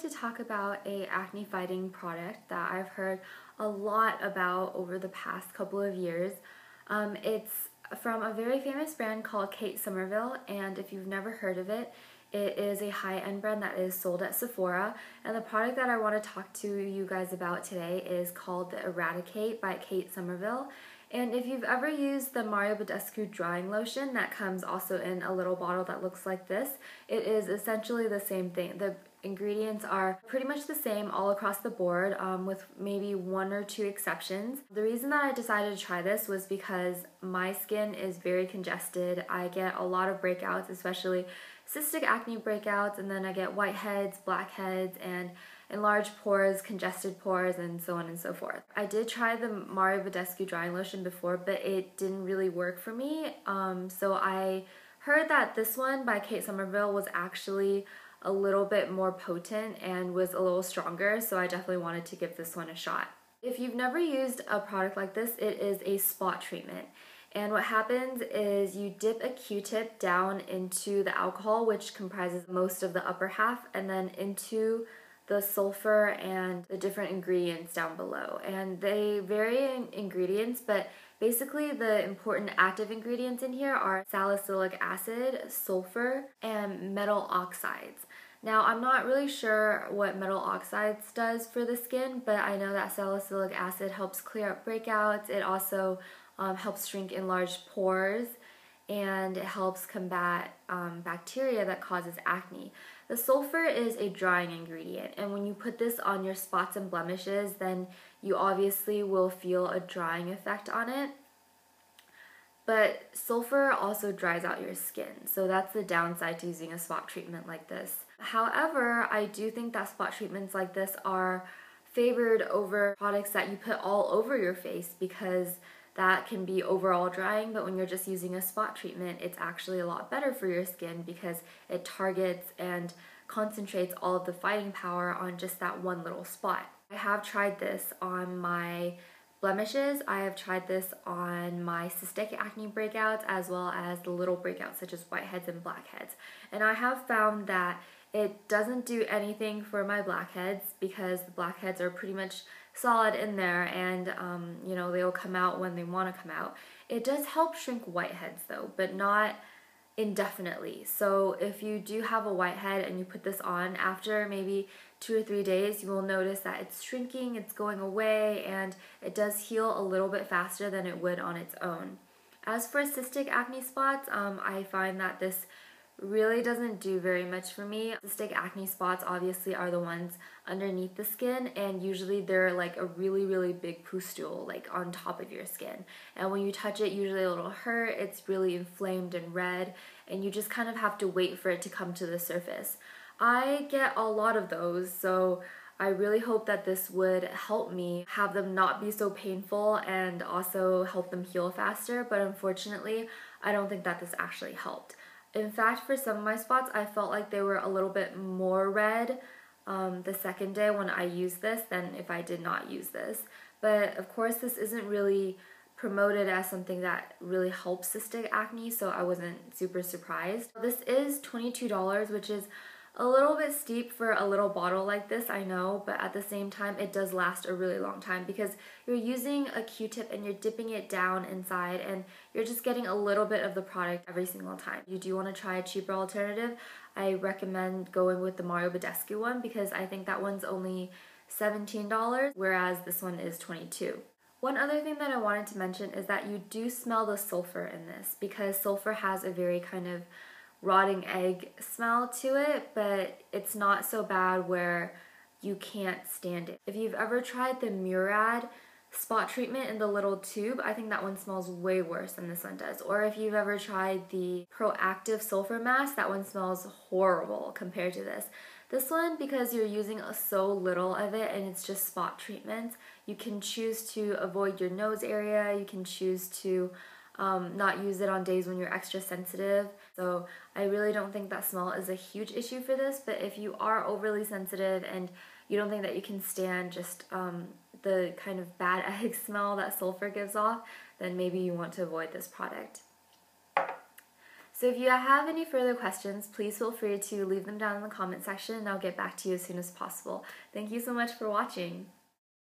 to talk about a acne fighting product that I've heard a lot about over the past couple of years. It's from a very famous brand called Somerville, and if you've never heard of it, it is a high-end brand that is sold at Sephora. And the product that I want to talk to you guys about today is called the EradiKate by Somerville. And if you've ever used the Mario Badescu drying lotion that comes also in a little bottle that looks like this, it is essentially the same thing. The ingredients are pretty much the same all across the board, with maybe one or two exceptions. The reason that I decided to try this was because my skin is very congested. I get a lot of breakouts, especially cystic acne breakouts, and then I get whiteheads, blackheads, and enlarged pores, congested pores, and so on and so forth. I did try the Mario Badescu drying lotion before, but it didn't really work for me. So I heard that this one by Somerville was actually a little bit more potent and was a little stronger, so I definitely wanted to give this one a shot. If you've never used a product like this, it is a spot treatment. And what happens is you dip a Q-tip down into the alcohol, which comprises most of the upper half, and then into the sulfur and the different ingredients down below. And they vary in ingredients, but basically the important active ingredients in here are salicylic acid, sulfur, and metal oxides. Now, I'm not really sure what metal oxides does for the skin, but I know that salicylic acid helps clear up breakouts. It also helps shrink enlarged pores, and it helps combat bacteria that causes acne. The sulfur is a drying ingredient, and when you put this on your spots and blemishes, then you obviously will feel a drying effect on it. But sulfur also dries out your skin, so that's the downside to using a spot treatment like this. However, I do think that spot treatments like this are favored over products that you put all over your face, because that can be overall drying, but when you're just using a spot treatment, it's actually a lot better for your skin because it targets and concentrates all of the fighting power on just that one little spot. I have tried this on my blemishes, I have tried this on my cystic acne breakouts, as well as the little breakouts such as whiteheads and blackheads. And I have found that it doesn't do anything for my blackheads because the blackheads are pretty much solid in there, and you know, they'll come out when they want to come out. It does help shrink whiteheads though, but not indefinitely. So if you do have a whitehead and you put this on, after maybe 2 or 3 days, you will notice that it's shrinking, it's going away, and it does heal a little bit faster than it would on its own. As for cystic acne spots, I find that this really doesn't do very much for me. Cystic acne spots obviously are the ones underneath the skin, and usually they're like a really big pustule like on top of your skin, and when you touch it, usually it'll hurt. It's really inflamed and red, and you just kind of have to wait for it to come to the surface. I get a lot of those, so I really hope that this would help me have them not be so painful and also help them heal faster, but unfortunately I don't think that this actually helped. In fact, for some of my spots, I felt like they were a little bit more red the second day when I used this than if I did not use this. But of course, this isn't really promoted as something that really helps cystic acne, so I wasn't super surprised. This is $22, which is a little bit steep for a little bottle like this, I know, but at the same time, it does last a really long time because you're using a Q-tip and you're dipping it down inside, and you're just getting a little bit of the product every single time. If you do want to try a cheaper alternative, I recommend going with the Mario Badescu one because I think that one's only $17, whereas this one is $22. One other thing that I wanted to mention is that you do smell the sulfur in this because sulfur has a very kind of rotting egg smell to it, but it's not so bad where you can't stand it. If you've ever tried the Murad spot treatment in the little tube, I think that one smells way worse than this one does. Or if you've ever tried the Proactive Sulfur Mask, that one smells horrible compared to this. This one, because you're using so little of it and it's just spot treatments, you can choose to avoid your nose area, you can choose to not use it on days when you're extra sensitive. So I really don't think that smell is a huge issue for this, but if you are overly sensitive and you don't think that you can stand just the kind of bad egg smell that sulfur gives off, then maybe you want to avoid this product. So if you have any further questions, please feel free to leave them down in the comment section and I'll get back to you as soon as possible. Thank you so much for watching.